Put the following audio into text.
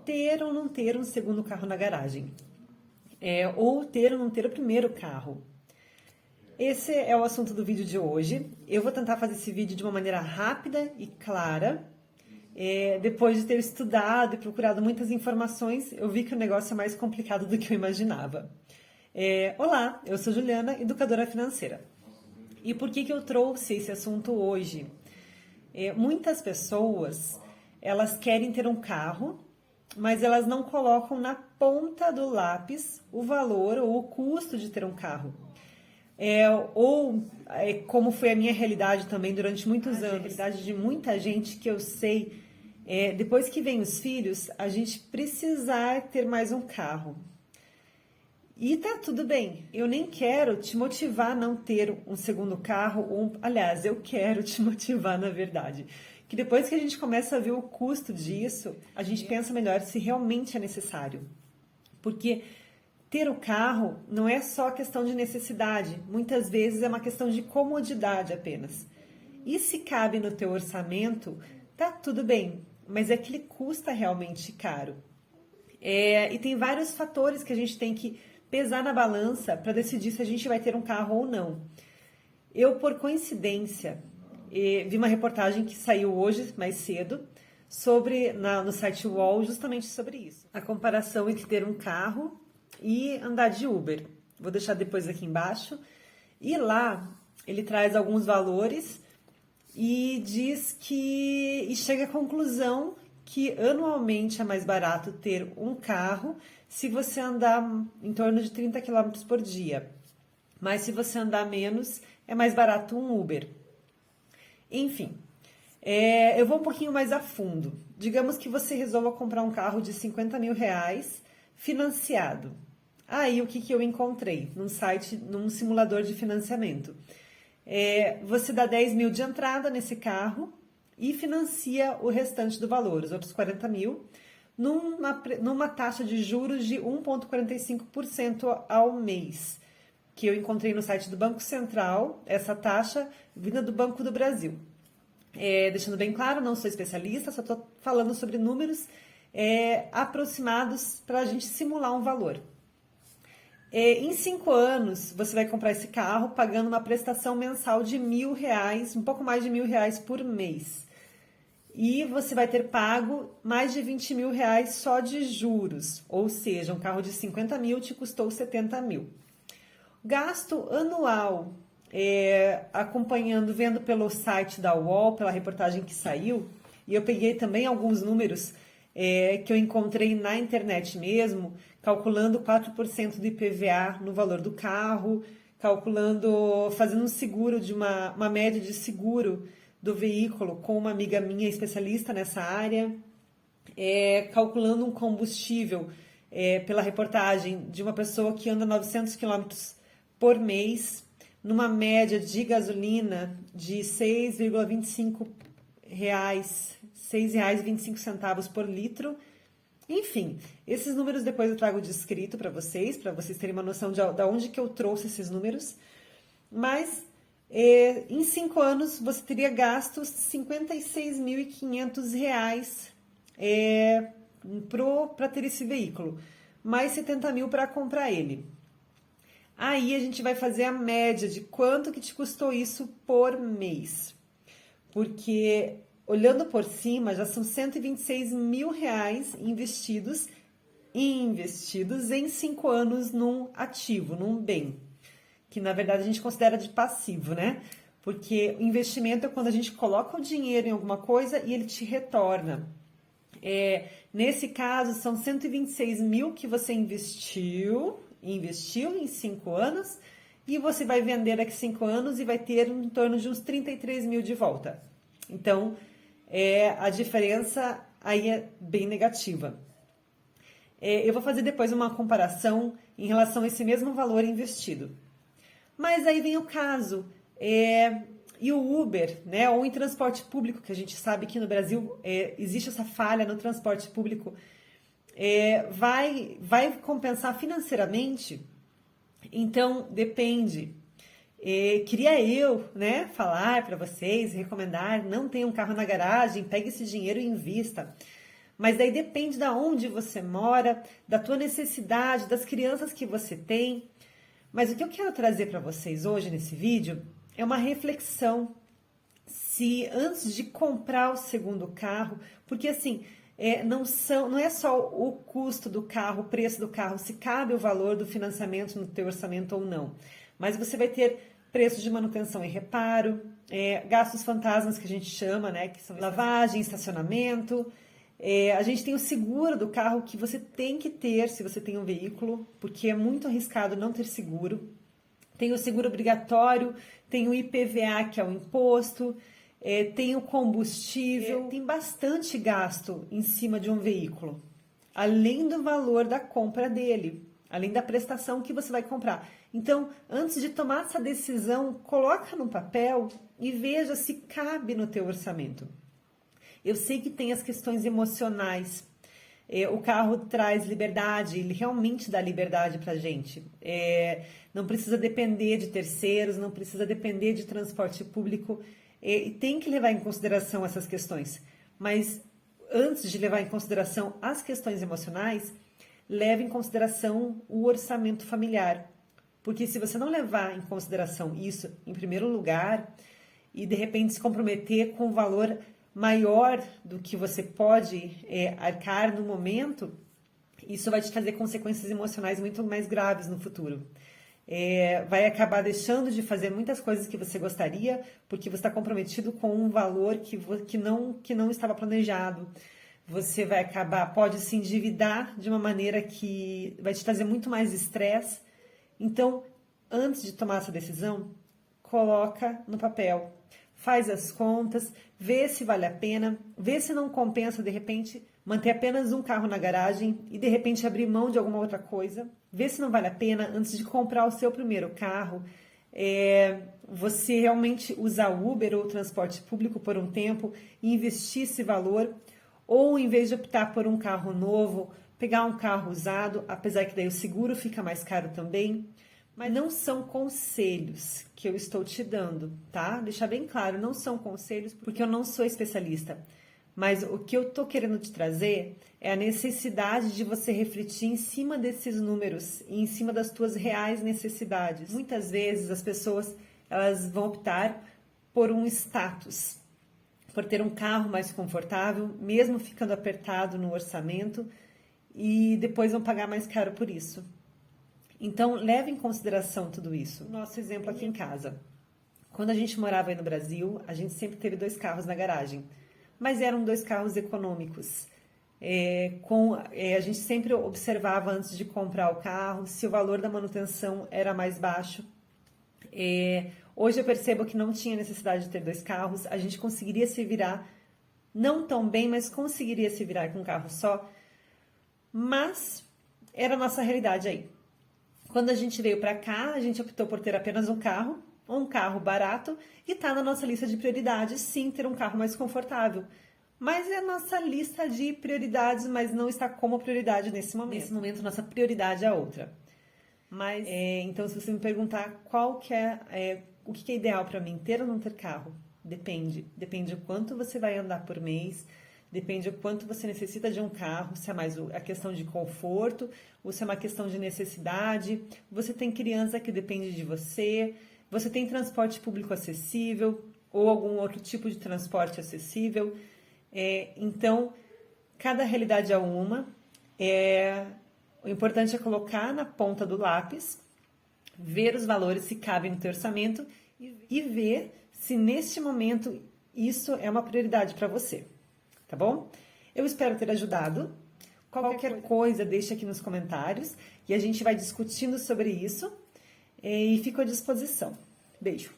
ter ou não ter um segundo carro na garagem, ou ter ou não ter o primeiro carro. Esse é o assunto do vídeo de hoje. Eu vou tentar fazer esse vídeo de uma maneira rápida e clara. Depois de ter estudado e procurado muitas informações, eu vi que o negócio é mais complicado do que eu imaginava. Olá, eu sou Juliana, educadora financeira. E por que eu trouxe esse assunto hoje? Muitas pessoas, elas querem ter um carro, mas elas não colocam na ponta do lápis o valor ou o custo de ter um carro. Como foi a minha realidade também durante muitos anos, a realidade de muita gente que eu sei, depois que vem os filhos, a gente precisar ter mais um carro. E tá tudo bem, eu nem quero te motivar a não ter um segundo carro, aliás, eu quero te motivar na verdade, que depois que a gente começa a ver o custo disso, a gente pensa melhor se realmente é necessário. Porque ter o carro não é só questão de necessidade, muitas vezes é uma questão de comodidade apenas. E se cabe no teu orçamento, tá tudo bem, mas é que ele custa realmente caro. E tem vários fatores que a gente tem que pesar na balança para decidir se a gente vai ter um carro ou não. Eu, por coincidência, vi uma reportagem que saiu hoje, mais cedo, no site UOL, justamente sobre isso. A comparação entre ter um carro e andar de Uber. Vou deixar depois aqui embaixo. E lá ele traz alguns valores e diz e chega à conclusão que anualmente é mais barato ter um carro se você andar em torno de 30 km por dia. Mas se você andar menos, é mais barato um Uber. Enfim, eu vou um pouquinho mais a fundo. Digamos que você resolva comprar um carro de 50 mil reais financiado. Aí, o que eu encontrei num site, num simulador de financiamento? Você dá 10 mil de entrada nesse carro e financia o restante do valor, os outros 40 mil, numa taxa de juros de 1,45% ao mês, que eu encontrei no site do Banco Central, essa taxa vinda do Banco do Brasil. Deixando bem claro, não sou especialista, só estou falando sobre números aproximados para a gente simular um valor. Em 5 anos, você vai comprar esse carro pagando uma prestação mensal de R$1.000, um pouco mais de R$1.000 por mês. E você vai ter pago mais de R$20 mil só de juros, ou seja, um carro de 50 mil te custou 70 mil. Gasto anual, vendo pelo site da UOL, pela reportagem que saiu, e eu peguei também alguns números que eu encontrei na internet mesmo, calculando 4% do IPVA no valor do carro, fazendo um seguro de uma média de seguro do veículo com uma amiga minha especialista nessa área, calculando um combustível pela reportagem de uma pessoa que anda 900 quilômetros por mês, numa média de gasolina de R$6,25 por litro. Enfim, esses números depois eu trago descrito para vocês terem uma noção de onde que eu trouxe esses números. Mas em 5 anos você teria gasto R$56.500 para ter esse veículo, mais 70 mil para comprar ele. Aí a gente vai fazer a média de quanto que te custou isso por mês. Porque, olhando por cima, já são R$126 mil investidos em 5 anos num ativo, num bem. Que, na verdade, a gente considera de passivo, né? Porque o investimento é quando a gente coloca o dinheiro em alguma coisa e ele te retorna. Nesse caso, são 126 mil que você investiu em 5 anos e você vai vender daqui a 5 anos e vai ter em torno de uns 33 mil de volta. Então, a diferença aí é bem negativa. Eu vou fazer depois uma comparação em relação a esse mesmo valor investido. Mas aí vem o caso, e o Uber, né, ou em transporte público, que a gente sabe que no Brasil existe essa falha no transporte público, vai compensar financeiramente? Então, depende. Queria eu, né, falar para vocês, recomendar, não tenha um carro na garagem, pegue esse dinheiro e invista. Mas daí depende de onde você mora, da tua necessidade, das crianças que você tem. Mas o que eu quero trazer para vocês hoje nesse vídeo é uma reflexão se antes de comprar o segundo carro, porque assim, não é só o custo do carro, o preço do carro, se cabe o valor do financiamento no teu orçamento ou não. Mas você vai ter preços de manutenção e reparo, gastos fantasmas que a gente chama, né, que são lavagem, estacionamento. A gente tem o seguro do carro que você tem que ter se você tem um veículo, porque é muito arriscado não ter seguro. Tem o seguro obrigatório, tem o IPVA, que é o imposto, tem o combustível, tem bastante gasto em cima de um veículo, além do valor da compra dele, além da prestação que você vai comprar. Então, antes de tomar essa decisão, coloca no papel e veja se cabe no teu orçamento. Eu sei que tem as questões emocionais. O carro traz liberdade, ele realmente dá liberdade para a gente. Não precisa depender de terceiros, não precisa depender de transporte público. E tem que levar em consideração essas questões. Mas antes de levar em consideração as questões emocionais, leve em consideração o orçamento familiar. Porque se você não levar em consideração isso em primeiro lugar e de repente se comprometer com um valor maior do que você pode arcar no momento, isso vai te trazer consequências emocionais muito mais graves no futuro. Vai acabar deixando de fazer muitas coisas que você gostaria, porque você está comprometido com um valor que não estava planejado. Você vai acabar, pode se endividar de uma maneira que vai te trazer muito mais estresse. Então, antes de tomar essa decisão, coloca no papel. Faz as contas, vê se vale a pena, vê se não compensa, de repente, manter apenas um carro na garagem e, de repente, abrir mão de alguma outra coisa. Vê se não vale a pena, antes de comprar o seu primeiro carro, você realmente usar o Uber ou o transporte público por um tempo e investir esse valor. Ou, em vez de optar por um carro novo, pegar um carro usado, apesar que daí o seguro fica mais caro também. Mas não são conselhos que eu estou te dando, tá? Deixar bem claro, não são conselhos porque eu não sou especialista. Mas o que eu tô querendo te trazer é a necessidade de você refletir em cima desses números e em cima das tuas reais necessidades. Muitas vezes as pessoas elas vão optar por um status, por ter um carro mais confortável, mesmo ficando apertado no orçamento, e depois vão pagar mais caro por isso. Então, leve em consideração tudo isso. Nosso exemplo aqui em casa. Quando a gente morava aí no Brasil, a gente sempre teve 2 carros na garagem. Mas eram 2 carros econômicos. A gente sempre observava antes de comprar o carro se o valor da manutenção era mais baixo. Hoje eu percebo que não tinha necessidade de ter 2 carros. A gente conseguiria se virar, não tão bem, mas conseguiria se virar com um carro só. Mas era a nossa realidade aí. Quando a gente veio para cá, a gente optou por ter apenas um carro barato, e está na nossa lista de prioridades, sim, ter um carro mais confortável. Mas é a nossa lista de prioridades, mas não está como prioridade nesse momento. Nesse momento, nossa prioridade é outra. Mas, então, se você me perguntar o que é ideal para mim, ter ou não ter carro, depende. Depende do quanto você vai andar por mês, depende do quanto você necessita de um carro, se é mais a questão de conforto, ou se é uma questão de necessidade. Você tem criança que depende de você, você tem transporte público acessível, ou algum outro tipo de transporte acessível. Então, cada realidade é uma. O importante é colocar na ponta do lápis, ver os valores se cabem no teu orçamento e ver se neste momento isso é uma prioridade para você. Tá bom? Eu espero ter ajudado. Qualquer coisa, deixa aqui nos comentários e a gente vai discutindo sobre isso. E fico à disposição. Beijo!